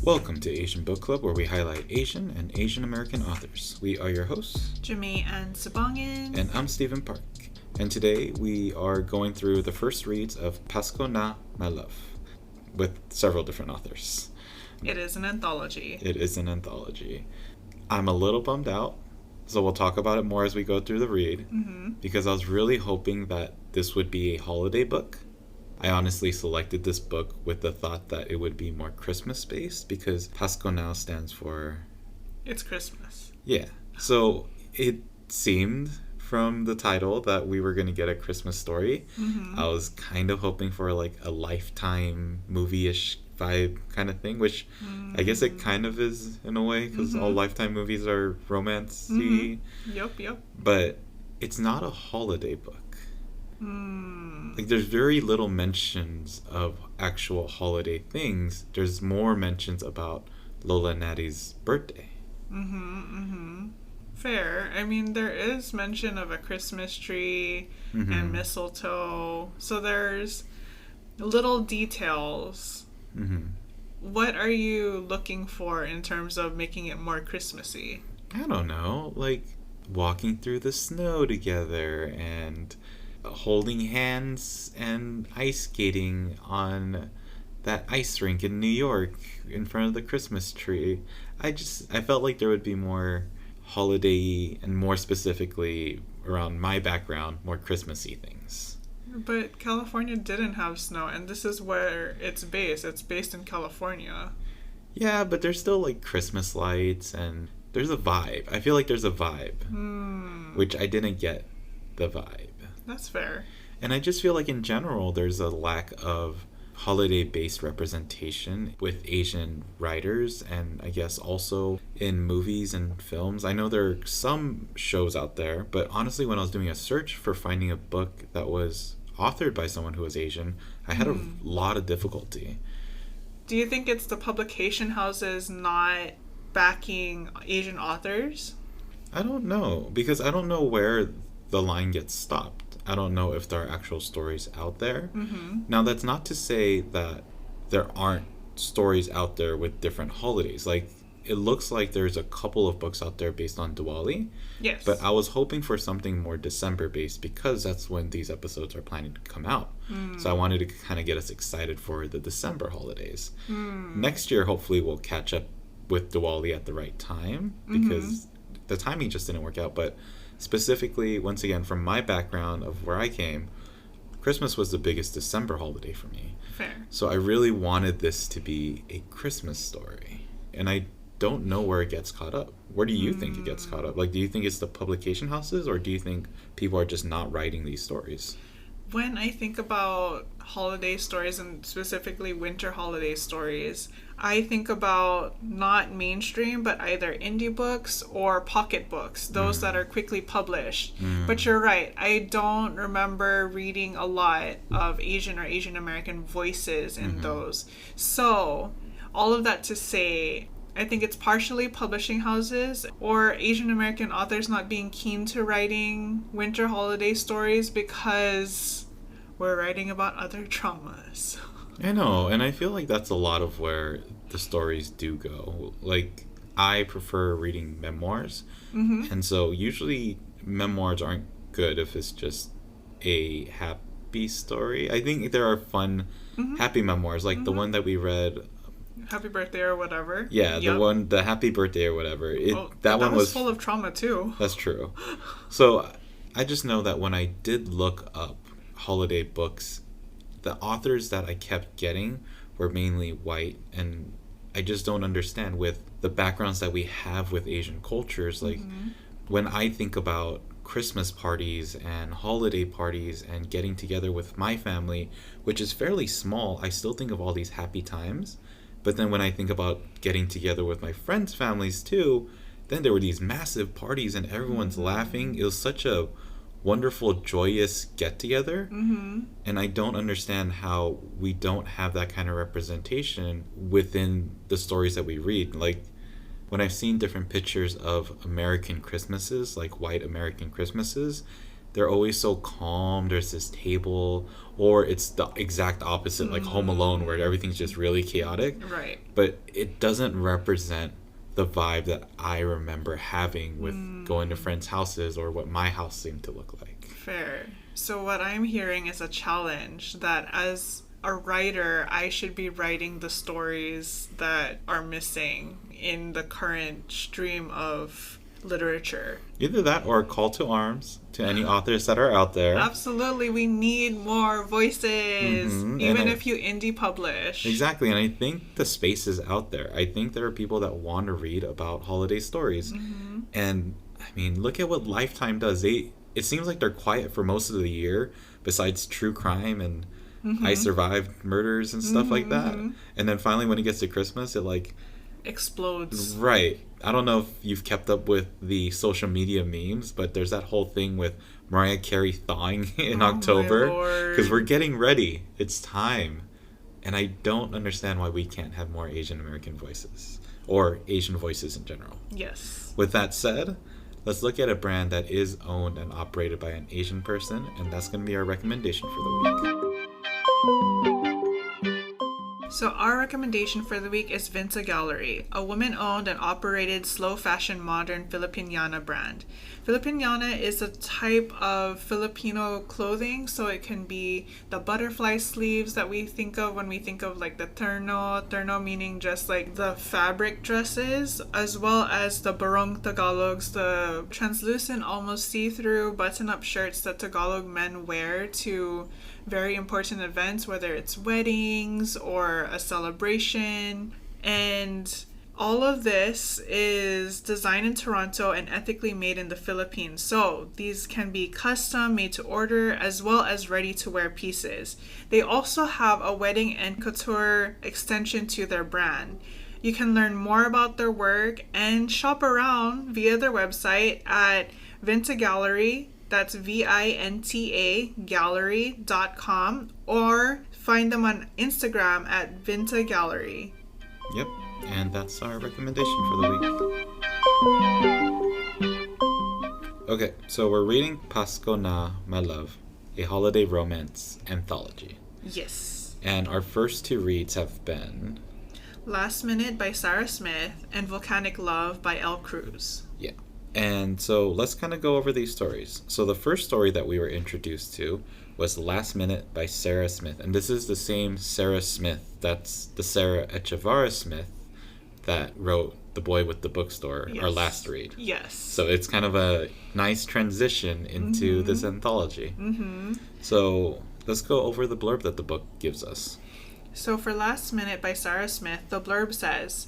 Welcome to Asian Book Club, where we highlight Asian and Asian American authors. We are your hosts, Jamae and Sabangan. and I'm Stephen Park. And today we are going through the first reads of Pasko na My Love, with several different authors. It is an anthology. It is an anthology. I'm a little bummed out, so we'll talk about it more as we go through the read, because I was really hoping that this would be a holiday book. I honestly selected this book with the thought that it would be more Christmas-based because Pasko now stands for... It's Christmas. Yeah. So it seemed from the title that we were going to get a Christmas story. I was kind of hoping for like a Lifetime movie-ish vibe kind of thing, which I guess it kind of is in a way because all Lifetime movies are romance-y. Yep. But it's not a holiday book. Like, there's very little mentions of actual holiday things. There's more mentions about Lola Natty's birthday. Fair. I mean, there is mention of a Christmas tree and mistletoe. So there's little details. What are you looking for in terms of making it more Christmassy? I don't know. Like, walking through the snow together and holding hands and ice skating on that ice rink in New York in front of the Christmas tree. I felt like there would be more holiday and more specifically around my background, more Christmassy things. But California didn't have snow, and this is where it's based. It's based in California. Yeah, but there's still like Christmas lights and there's a vibe. I feel like there's a vibe, which I didn't get the vibe. That's fair. And I just feel like in general there's a lack of holiday-based representation with Asian writers, and I guess also in movies and films. I know there are some shows out there, but honestly when I was doing a search for finding a book that was authored by someone who was Asian, I had a lot of difficulty. Do you think it's the publication houses not backing Asian authors? I don't know, because I don't know where the line gets stopped. I don't know if there are actual stories out there. Now, that's not to say that there aren't stories out there with different holidays. Like, it looks like there's a couple of books out there based on Diwali. Yes. But I was hoping for something more December-based because that's when these episodes are planning to come out. So I wanted to kind of get us excited for the December holidays. Next year, hopefully, we'll catch up with Diwali at the right time because the timing just didn't work out. But specifically, once again, from my background of where I came, Christmas was the biggest December holiday for me. Fair. So I really wanted this to be a Christmas story. And I don't know where it gets caught up. Where do you think it gets caught up? Like, do you think it's the publication houses, or do you think people are just not writing these stories? When I think about holiday stories, and specifically winter holiday stories, I think about not mainstream, but either indie books or pocket books, those that are quickly published. But you're right, I don't remember reading a lot of Asian or Asian American voices in those. So, all of that to say, I think it's partially publishing houses or Asian American authors not being keen to writing winter holiday stories because we're writing about other traumas. I know, and I feel like that's a lot of where the stories do go. Like, I prefer reading memoirs, and so usually memoirs aren't good if it's just a happy story. I think there are fun, happy memoirs, like the one that we read... Happy birthday or whatever. Yeah, the happy birthday or whatever. That one was full of trauma too. That's true. So I just know that when I did look up holiday books, the authors that I kept getting were mainly white, and I just don't understand with the backgrounds that we have with Asian cultures. Like, when I think about Christmas parties and holiday parties and getting together with my family, which is fairly small, I still think of all these happy times. But then when I think about getting together with my friends' families too, then there were these massive parties and everyone's laughing. It was such a wonderful, joyous get-together. And I don't understand how we don't have that kind of representation within the stories that we read. Like, when I've seen different pictures of American Christmases, like white American Christmases, they're always so calm. There's this table, or it's the exact opposite, like Home Alone, where everything's just really chaotic. Right. But it doesn't represent the vibe that I remember having with going to friends' houses or what my house seemed to look like. Fair. So what I'm hearing is a challenge that as a writer, I should be writing the stories that are missing in the current stream of literature. Either that or a call to arms to any authors that are out there. Absolutely, we need more voices, even if you indie publish. Exactly, and I think the space is out there. I think there are people that want to read about holiday stories. And, I mean, look at what Lifetime does. It seems like they're quiet for most of the year, besides true crime and I Survived murders and stuff like that. And then finally, when it gets to Christmas, it, like... explodes. Right. I don't know if you've kept up with the social media memes, but there's that whole thing with Mariah Carey thawing in October. Because we're getting ready. It's time. And I don't understand why we can't have more Asian American voices. Or Asian voices in general. Yes. With that said, let's look at a brand that is owned and operated by an Asian person. And that's going to be our recommendation for the week. So our recommendation for the week is Vinta Gallery, a woman-owned and operated slow fashion modern Filipiniana brand. Filipiniana is a type of Filipino clothing, so it can be the butterfly sleeves that we think of when we think of like the terno meaning just like the fabric dresses, as well as the barong Tagalogs, the translucent, almost see-through button-up shirts that Tagalog men wear to very important events, whether it's weddings or a celebration. And all of this is designed in Toronto and ethically made in the Philippines. So these can be custom, made to order, as well as ready to wear pieces. They also have a wedding and couture extension to their brand. You can learn more about their work and shop around via their website at Vinta Gallery. That's VINTA gallery.com, or find them on Instagram at Vinta Gallery. Yep, and that's our recommendation for the week. Okay, so we're reading Pasko na, My Love, a holiday romance anthology. Yes. And our first two reads have been Last Minute by Sarah Smith and Volcanic Love by Elle Cruz. Yeah. And so let's kind of go over these stories. So the first story that we were introduced to was Last Minute by Sarah Smith. And this is the same Sarah Smith, that's the Sarah Echevarria Smith that wrote The Boy with the Bookstore, our last read. Yes. So it's kind of a nice transition into this anthology. So let's go over the blurb that the book gives us. So for Last Minute by Sarah Smith, the blurb says,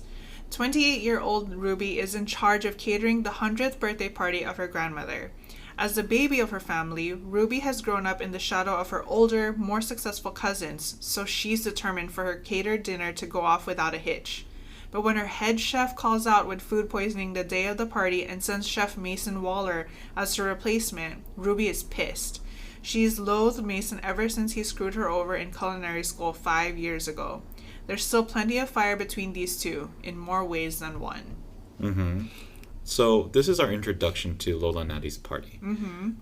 28-year-old Ruby is in charge of catering the 100th birthday party of her grandmother. As the baby of her family, Ruby has grown up in the shadow of her older, more successful cousins, so she's determined for her catered dinner to go off without a hitch. But when her head chef calls out with food poisoning the day of the party and sends Chef Mason Waller as her replacement, Ruby is pissed. She's loathed Mason ever since he screwed her over in culinary school 5 years ago. There's still plenty of fire between these two, in more ways than one. So this is our introduction to Lola Nadi's party.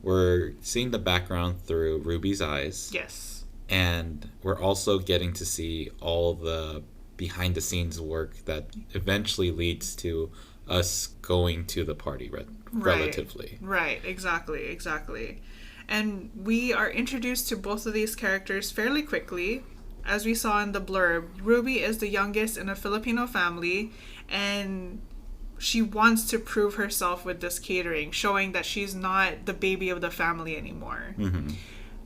We're seeing the background through Ruby's eyes. Yes. And we're also getting to see all the behind-the-scenes work that eventually leads to us going to the party relatively. Right, exactly. And we are introduced to both of these characters fairly quickly. As we saw in the blurb, Ruby is the youngest in a Filipino family, and she wants to prove herself with this catering, showing that she's not the baby of the family anymore.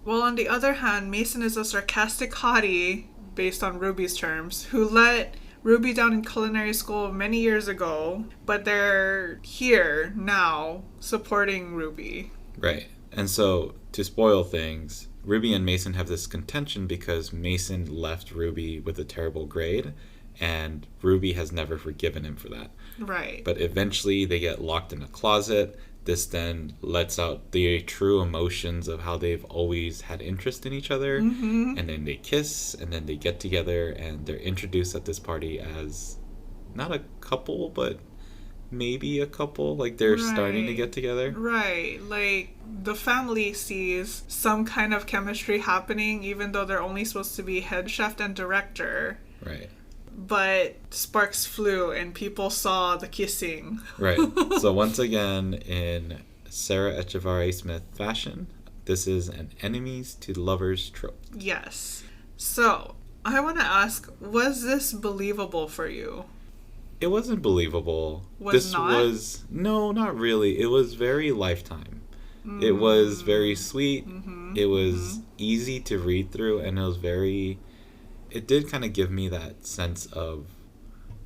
While on the other hand, Mason is a sarcastic hottie, based on Ruby's terms, who let Ruby down in culinary school many years ago, but they're here now supporting Ruby. Right. And so, to spoil things, Ruby and Mason have this contention because Mason left Ruby with a terrible grade, and Ruby has never forgiven him for that. Right. But eventually they get locked in a closet. This then lets out the true emotions of how they've always had interest in each other. And then they kiss, and then they get together, and they're introduced at this party as not a couple, but maybe a couple, like they're starting to Right. get together. Right. Like the family sees some kind of chemistry happening, even though they're only supposed to be head chef and director. Right. But sparks flew and people saw the kissing. Right. So once again, in Sarah Echevarria Smith fashion, this is an enemies to lovers trope. Yes. So, I want to ask, was this believable for you? It wasn't believable. Was not? No, not really. It was very Lifetime. It was very sweet. It was easy to read through, and it did kind of give me that sense of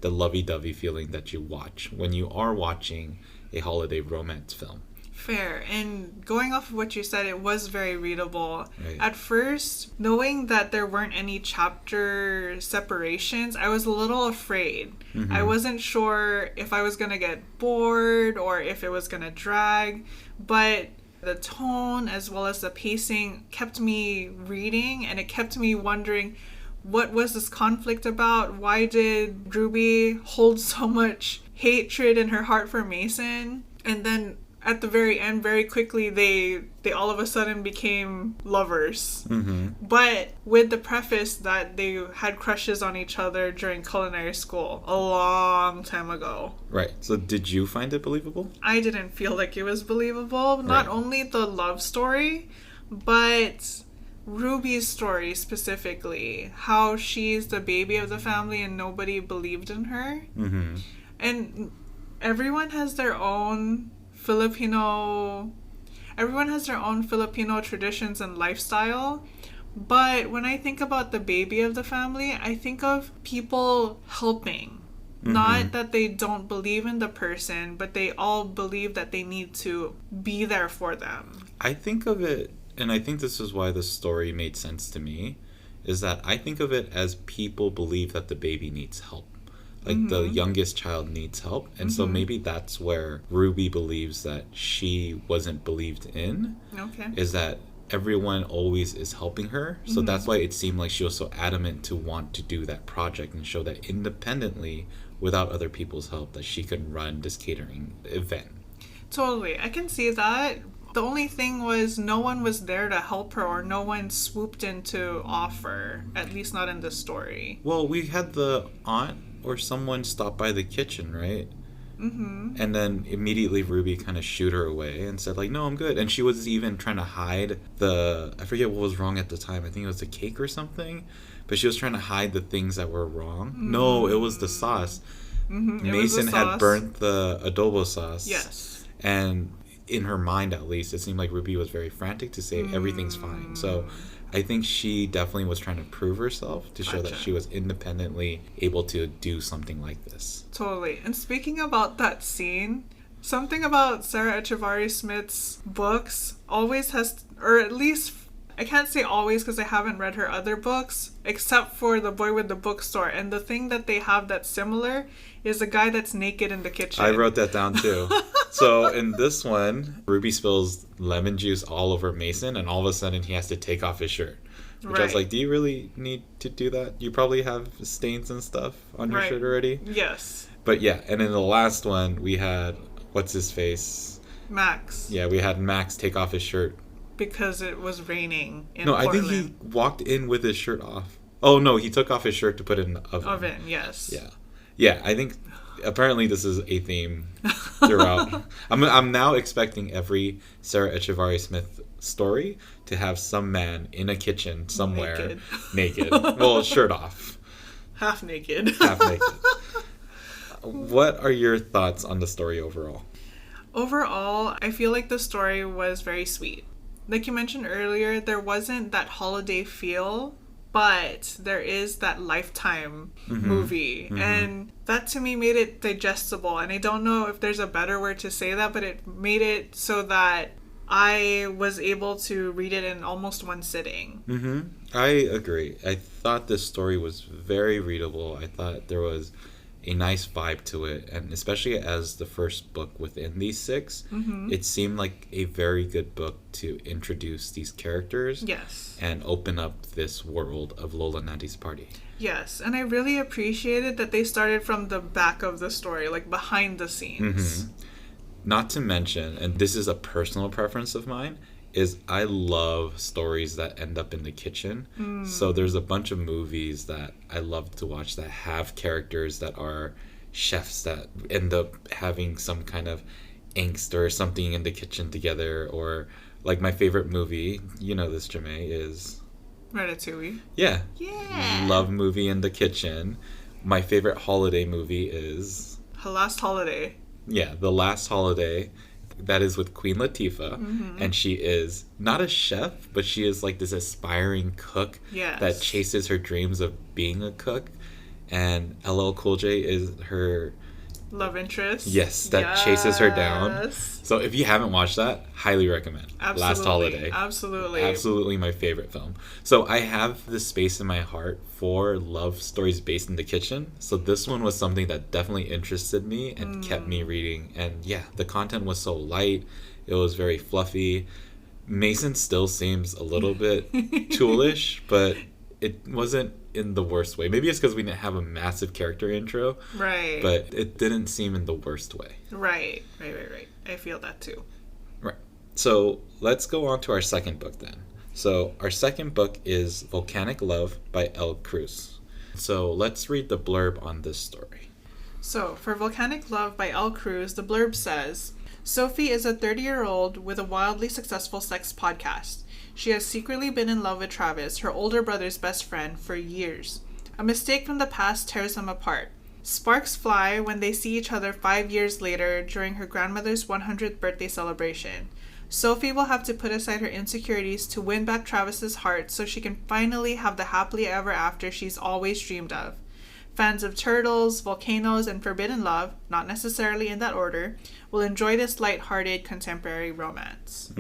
the lovey-dovey feeling that you watch when you are watching a holiday romance film. Fair. And going off of what you said, it was very readable. Right. At first, knowing that there weren't any chapter separations, I was a little afraid. I wasn't sure if I was going to get bored or if it was going to drag, but the tone as well as the pacing kept me reading, and it kept me wondering, what was this conflict about? Why did Ruby hold so much hatred in her heart for Mason? And then at the very end, very quickly, they all of a sudden became lovers. But with the preface that they had crushes on each other during culinary school a long time ago. Right. So did you find it believable? I didn't feel like it was believable. Not Right. only the love story, but Ruby's story specifically. How she's the baby of the family and nobody believed in her. And everyone has their own Filipino traditions and lifestyle. But when I think about the baby of the family, I think of people helping. Not that they don't believe in the person, but they all believe that they need to be there for them. I think of it, and I think this is why the story made sense to me, is that I think of it as people believe that the baby needs help. Like the youngest child needs help. And so maybe that's where Ruby believes that she wasn't believed in. Okay. Is that everyone always is helping her. So that's why it seemed like she was so adamant to want to do that project and show that independently, without other people's help, that she could run this catering event. Totally. I can see that. The only thing was no one was there to help her, or no one swooped in to offer. At least not in the story. Well, we had the aunt or someone stop by the kitchen, right? And then immediately Ruby kind of shooed her away and said, like, no, I'm good. And she was even trying to hide I forget what was wrong at the time. I think it was the cake or something. But she was trying to hide the things that were wrong. No, it was the sauce. Mason had burnt the adobo sauce. Yes. And in her mind, at least, it seemed like Ruby was very frantic to say everything's fine. So I think she definitely was trying to prove herself to show that she was independently able to do something like this. Totally. And speaking about that scene, something about Sarah Echevarria Smith's books always has, or at least, I can't say always because I haven't read her other books, except for The Boy with the Bookstore. And the thing that they have that's similar is a guy that's naked in the kitchen. I wrote that down too. So in this one, Ruby spills lemon juice all over Mason, and all of a sudden he has to take off his shirt. Which I was like, do you really need to do that? You probably have stains and stuff on your shirt already. Yes. But yeah, and in the last one, we had, what's his face? Max. Yeah, we had Max take off his shirt. Because it was raining in No, Portland. I think he walked in with his shirt off. Oh, no, he took off his shirt to put it in the oven. Yes. Yeah. Yeah, I think apparently this is a theme throughout. I'm now expecting every Sarah Echevarria Smith story to have some man in a kitchen somewhere naked. Well, shirt off. Half naked. Half naked. What are your thoughts on the story overall? Overall, I feel like the story was very sweet. Like you mentioned earlier, there wasn't that holiday feel, but there is that Lifetime movie. And that to me made it digestible. And I don't know if there's a better word to say that, but it made it so that I was able to read it in almost one sitting. I agree. I thought this story was very readable. I thought there was a nice vibe to it, and especially as the first book within these 6, it seemed like a very good book to introduce these characters. Yes. And open up this world of Lola Nadi's party. Yes, and I really appreciated that they started from the back of the story, like behind the scenes. Not to mention, and this is a personal preference of mine, is I love stories that end up in the kitchen. So there's a bunch of movies that I love to watch that have characters that are chefs that end up having some kind of angst or something in the kitchen together. Or like my favorite movie, you know this, Jamae, is Ratatouille. Yeah. Yeah. Love movie in the kitchen. My favorite holiday movie is Her Last Holiday. Yeah, The Last Holiday. That is with Queen Latifah, and she is not a chef, but she is like this aspiring cook that chases her dreams of being a cook. And LL Cool J is her love interest. Yes, that chases her down. So if you haven't watched that, highly recommend. Absolutely. Last Holiday. Absolutely my favorite film. So I have this space in my heart for love stories based in the kitchen. So this one was something that definitely interested me and kept me reading. And yeah, the content was so light. It was very fluffy. Mason still seems a little bit toolish, but it wasn't in the worst way. Maybe it's because we didn't have a massive character intro. Right. But it didn't seem in the worst way. Right. I feel that too. Right. So let's go on to our second book then. So our second book is Volcanic Love by L. Cruz. So let's read the blurb on this story. So for Volcanic Love by L. Cruz, the blurb says, Sophie is a 30-year-old with a wildly successful sex podcast. She has secretly been in love with Travis, her older brother's best friend, for years. A mistake from the past tears them apart. Sparks fly when they see each other 5 years later during her grandmother's 100th birthday celebration. Sophie will have to put aside her insecurities to win back Travis's heart so she can finally have the happily ever after she's always dreamed of. Fans of turtles, volcanoes, and forbidden love, not necessarily in that order, will enjoy this light-hearted contemporary romance.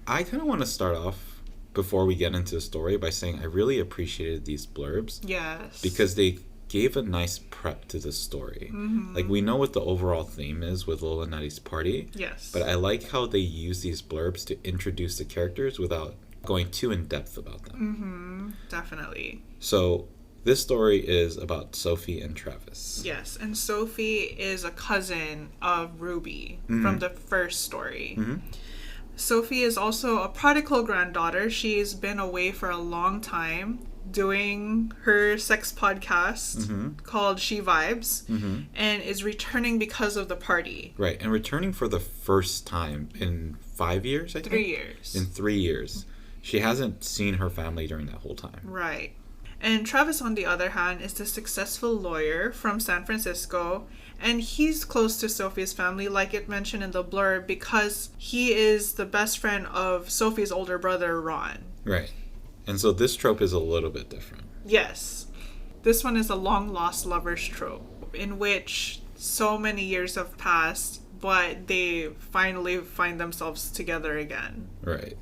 I kind of want to start off, before we get into the story, by saying I really appreciated these blurbs. Yes. Because they gave a nice prep to the story. Like, we know what the overall theme is with Lola Nadi's party. Yes. But I like how they use these blurbs to introduce the characters without going too in-depth about them. Definitely. So this story is about Sophie and Travis. Yes, and Sophie is a cousin of Ruby from the first story. Sophie is also a prodigal granddaughter. She's been away for a long time doing her sex podcast called She Vibes and is returning because of the party. Right, and returning for the first time in 5 years, I think? 3 years. In 3 years. She hasn't seen her family during that whole time. Right. And Travis, on the other hand, is the successful lawyer from San Francisco, and he's close to Sophie's family, like it mentioned in the blurb, because he is the best friend of Sophie's older brother, Ron. Right. And so this trope is a little bit different. Yes. This one is a long-lost lovers trope, in which so many years have passed, but they finally find themselves together again. Right.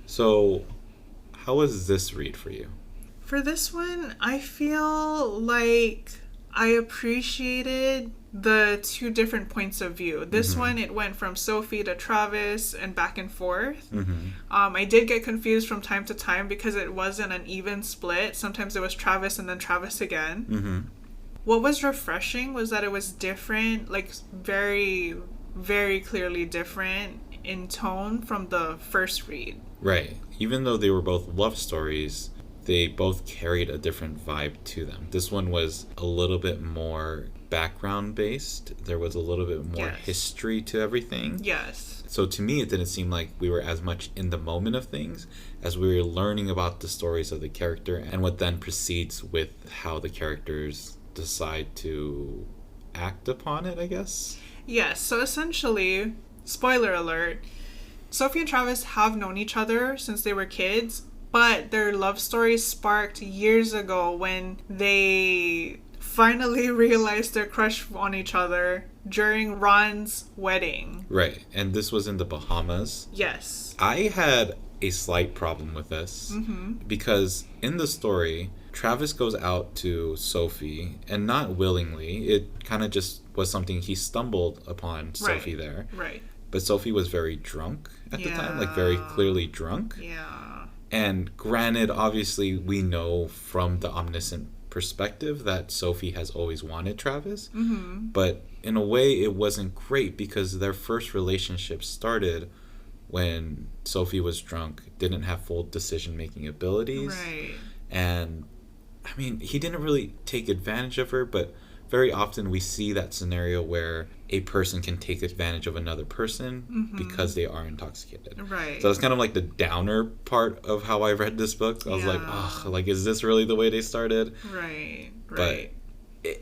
So, how was this read for you? For this one, I feel like I appreciated the two different points of view. This one, it went from Sophie to Travis and back and forth. I did get confused from time to time because it wasn't an even split. Sometimes it was Travis and then Travis again. What was refreshing was that it was different, like very, very clearly different in tone from the first read. Right. Even though they were both love stories, they both carried a different vibe to them. This one was a little bit more background based. There was a little bit more history to everything. Yes. So to me, it didn't seem like we were as much in the moment of things as we were learning about the stories of the character and what then proceeds with how the characters decide to act upon it, I guess. Yes. So essentially, spoiler alert, Sophie and Travis have known each other since they were kids, but their love story sparked years ago when they finally realized their crush on each other during Ron's wedding. Right. And this was in the Bahamas. Yes. I had a slight problem with this because in the story, Travis goes out to Sophie, and not willingly. It kind of just was something he stumbled upon Sophie there. Right. But Sophie was very drunk at the time, like very clearly drunk. Yeah. And granted, obviously, we know from the omniscient perspective that Sophie has always wanted Travis. Mm-hmm. But in a way, it wasn't great because their first relationship started when Sophie was drunk, didn't have full decision-making abilities. Right. And, I mean, he didn't really take advantage of her, but very often we see that scenario where a person can take advantage of another person because they are intoxicated. Right. So that's kind of like the downer part of how I read this book. I was like, oh, like, is this really the way they started? Right. But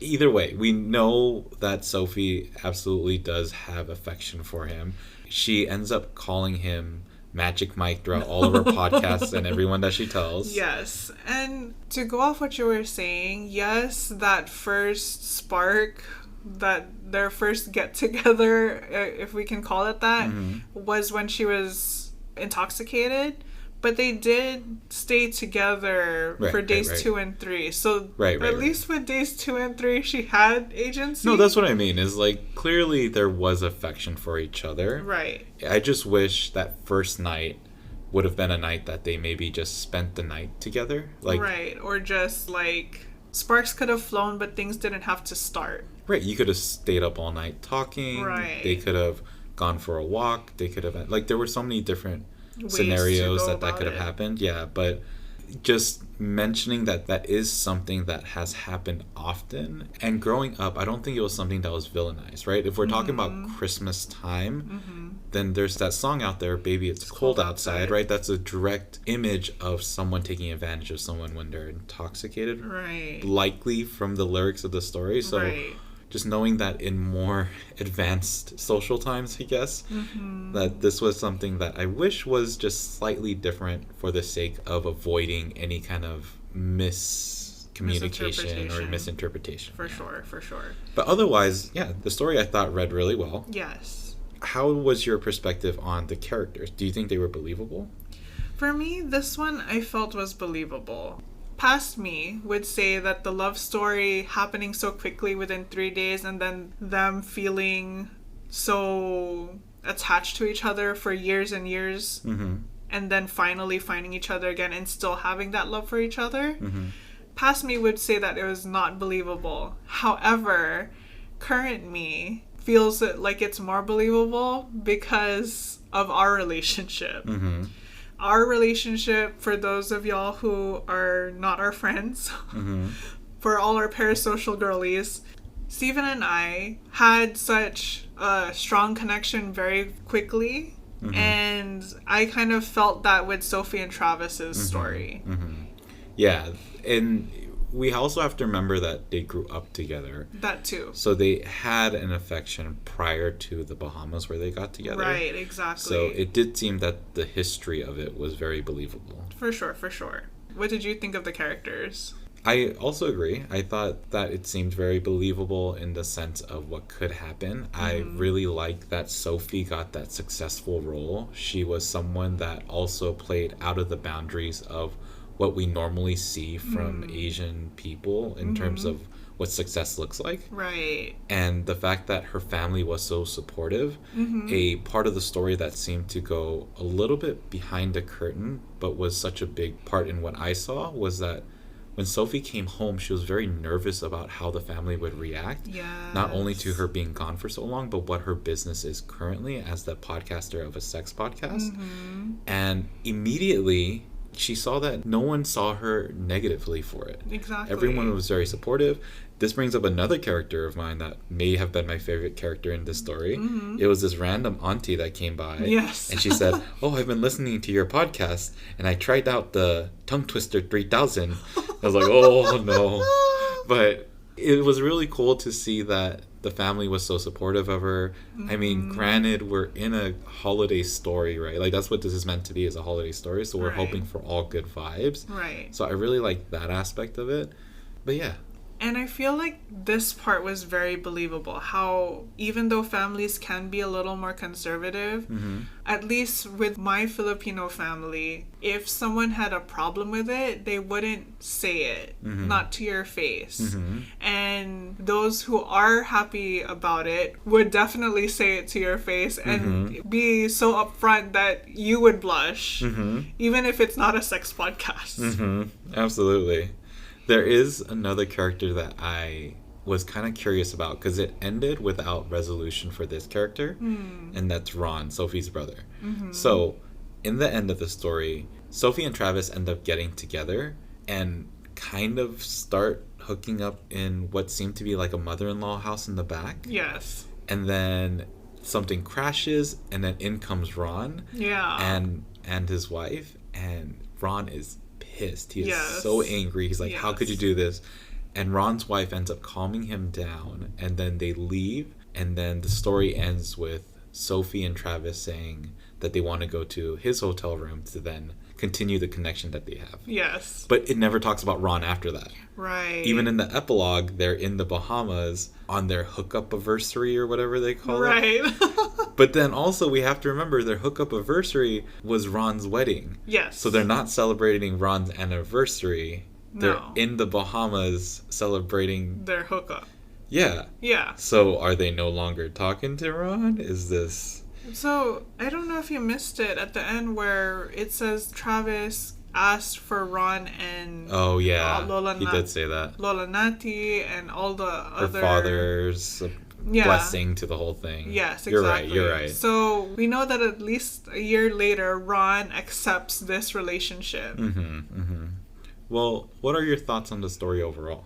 either way, we know that Sophie absolutely does have affection for him. She ends up calling him Magic Mike throughout all of her podcasts and everyone that she tells. Yes. And to go off what you were saying, yes, that first spark, that their first get together, if we can call it that, was when she was intoxicated. But they did stay together for days 2 and 3. So at least with days 2 and 3, she had agency. No, that's what I mean. Is like clearly there was affection for each other. Right. I just wish that first night would have been a night that they maybe just spent the night together. Like, right. Or just like sparks could have flown, but things didn't have to start. Right. You could have stayed up all night talking. Right. They could have gone for a walk. They could have, like, there were so many different scenarios that could have happened. Yeah, but just mentioning that is something that has happened often. And growing up, I don't think it was something that was villainized, right? If we're talking about Christmas time, then there's that song out there, Baby It's Cold Outside, right? That's a direct image of someone taking advantage of someone when they're intoxicated. Right. Likely from the lyrics of the story. So just knowing that in more advanced social times, I guess, that this was something that I wish was just slightly different for the sake of avoiding any kind of miscommunication or misinterpretation. For sure. But otherwise, yeah, the story I thought read really well. Yes. How was your perspective on the characters? Do you think they were believable? For me, this one I felt was believable. Past me would say that the love story happening so quickly within 3 days and then them feeling so attached to each other for years and years and then finally finding each other again and still having that love for each other. Past me would say that it was not believable. However, current me feels like it's more believable because of our relationship. Our relationship, for those of y'all who are not our friends, for all our parasocial girlies, Steven and I had such a strong connection very quickly, and I kind of felt that with Sophie and Travis's story. Yeah, and we also have to remember that they grew up together. That too. So they had an affection prior to the Bahamas where they got together. Right, exactly. So it did seem that the history of it was very believable. For sure. What did you think of the characters? I also agree. I thought that it seemed very believable in the sense of what could happen. I really like that Sophie got that successful role. She was someone that also played out of the boundaries of what we normally see from Asian people in terms of what success looks like. Right. And the fact that her family was so supportive, a part of the story that seemed to go a little bit behind the curtain, but was such a big part in what I saw, was that when Sophie came home, she was very nervous about how the family would react. Yes. Not only to her being gone for so long, but what her business is currently as the podcaster of a sex podcast. And immediately she saw that no one saw her negatively for it. Exactly. Everyone was very supportive. This brings up another character of mine that may have been my favorite character in this story. It was this random auntie that came by. Yes. And she said, "Oh, I've been listening to your podcast, and I tried out the Tongue Twister 3000. I was like, oh, no. But it was really cool to see that the family was so supportive of her. I mean, granted, we're in a holiday story, right? Like, that's what this is meant to be, is a holiday story. So we're hoping for all good vibes. Right. So I really like that aspect of it. But yeah. And I feel like this part was very believable. How even though families can be a little more conservative, at least with my Filipino family, if someone had a problem with it, they wouldn't say it, not to your face. And those who are happy about it would definitely say it to your face and be so upfront that you would blush, even if it's not a sex podcast. Absolutely. There is another character that I was kind of curious about because it ended without resolution for this character, and that's Ron, Sophie's brother. So, in the end of the story, Sophie and Travis end up getting together and kind of start hooking up in what seemed to be like a mother-in-law house in the back. Yes. And then something crashes, and then in comes Ron. Yeah. And his wife, and Ron is pissed. He is Yes. so angry. He's like, how Yes. could you do this? And Ron's wife ends up calming him down, and then they leave, and then the story ends with Sophie and Travis saying that they want to go to his hotel room to then continue the connection that they have. Yes. But it never talks about Ron after that. Right. Even in the epilogue, they're in the Bahamas on their hookup anniversary or whatever they call it. Right. But then also we have to remember their hookup anniversary was Ron's wedding. Yes. So they're not celebrating Ron's anniversary. They're No. in the Bahamas celebrating. Their hookup. Yeah. Yeah. So are they no longer talking to Ron? Is this... So, I don't know if you missed it at the end where it says Travis asked for Ron and Oh, yeah. Lola He did say that. Lola Nati and all the Her other... father's blessing to the whole thing. Yes, exactly. You're right. So, we know that at least a year later, Ron accepts this relationship. Well, what are your thoughts on the story overall?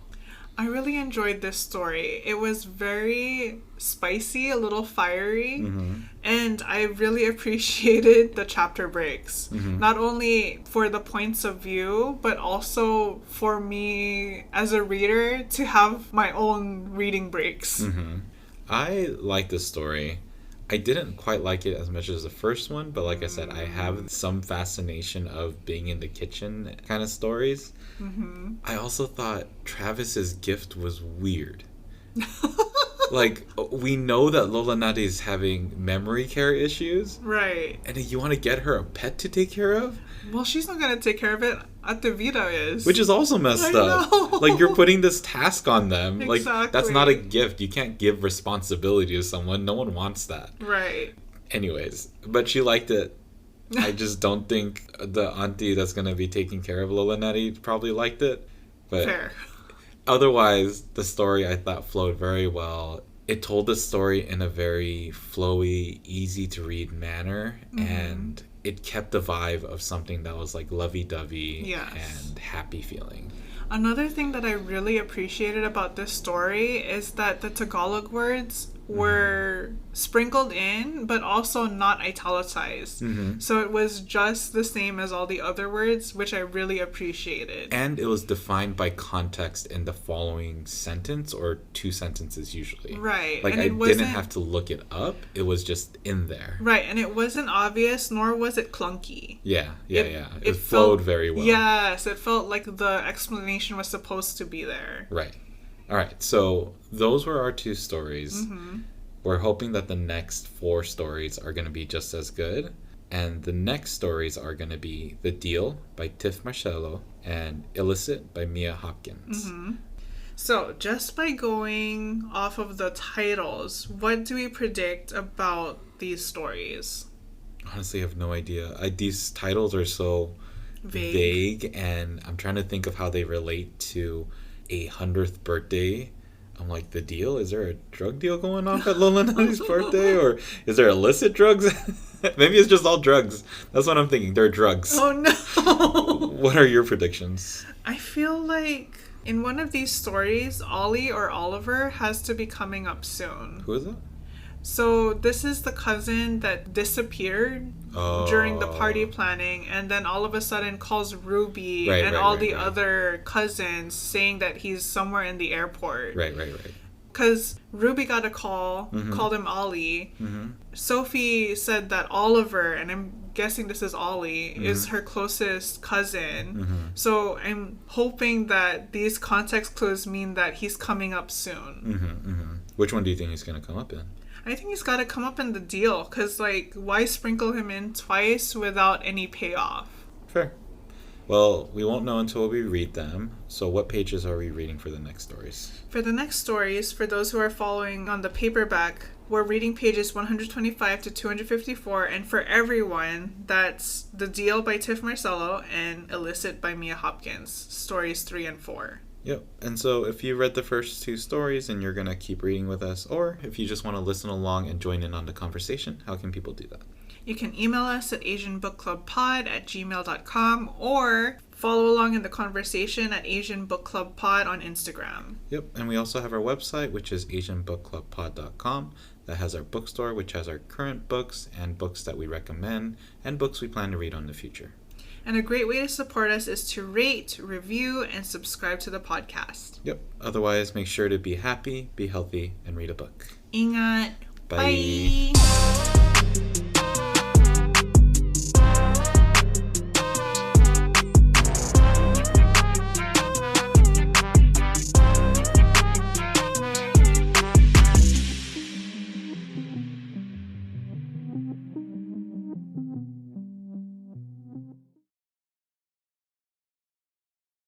I really enjoyed this story. It was very spicy, a little fiery, and I really appreciated the chapter breaks. Not only for the points of view, but also for me as a reader to have my own reading breaks. I like this story. I didn't quite like it as much as the first one, but like I said, I have some fascination of being in the kitchen kind of stories. I also thought Travis's gift was weird. Like, we know that Lola Nade is having memory care issues, Right. and you want to get her a pet to take care of? Well, she's not going to take care of it. Atevita is. Which is also messed I up. know. Like, you're putting this task on them. Like, that's Exactly. not a gift. You can't give responsibility to someone. No one wants that. Right. Anyways, but she liked it. I just don't think the auntie that's going to be taking care of Lola Nutty probably liked it. But Fair. otherwise, the story I thought flowed very well. It told the story in a very flowy, easy to read manner, and it kept the vibe of something that was like lovey-dovey Yes. and happy feeling. Another thing that I really appreciated about this story is that the Tagalog words were sprinkled in, but also not italicized. So it was just the same as all the other words, which I really appreciated. And it was defined by context in the following sentence or two sentences usually. Right. Like, and I it wasn't, didn't have to look it up. It was just in there. Right, and it wasn't obvious, nor was it clunky. Yeah. It It flowed felt- very well. Yes, it felt like the explanation was supposed to be there. Right. All right. So those were our two stories. We're hoping that the next 4 stories are going to be just as good. And the next stories are going to be The Deal by Tiff Marcello and Illicit by Mia Hopkins. So, just by going off of the titles, what do we predict about these stories? Honestly, I have no idea. These titles are so vague, and I'm trying to think of how they relate to a 100th birthday. I'm like, The Deal? Is there a drug deal going on at Lola Nutty's birthday? Or is there illicit drugs? Maybe it's just all drugs. That's what I'm thinking. They're drugs. Oh no! What are your predictions? I feel like in one of these stories, Ollie or Oliver has to be coming up soon. Who is it? So this is the cousin that disappeared during the party planning, and then all of a sudden calls Ruby and all the other cousins saying that he's somewhere in the airport. Right. Because Ruby got a call, called him Ollie. Sophie said that Oliver, and I'm guessing this is Ollie, Mm-hmm. is her closest cousin. Mm-hmm. So I'm hoping that these context clues mean that he's coming up soon. Mm-hmm. Mm-hmm. Which one do you think he's going to come up in? I think he's got to come up in the deal, because, like, why sprinkle him in twice without any payoff? Fair. Well, we won't know until we read them. So what pages are we reading for the next stories? For the next stories, for those who are following on the paperback, we're reading pages 125 to 254, and for everyone, that's The Deal by Tiff Marcello and Illicit by Mia Hopkins, stories 3 and 4. Yep. And so if you read the first two stories and you're going to keep reading with us, or if you just want to listen along and join in on the conversation, how can people do that? You can email us at asianbookclubpod@gmail.com or follow along in the conversation at Asian Book Club Pod on Instagram. Yep. And we also have our website, which is asianbookclubpod.com. That has our bookstore, which has our current books and books that we recommend and books we plan to read on the future. And a great way to support us is to rate, review, and subscribe to the podcast. Yep. Otherwise, make sure to be happy, be healthy, and read a book. Ingat. Bye. Bye.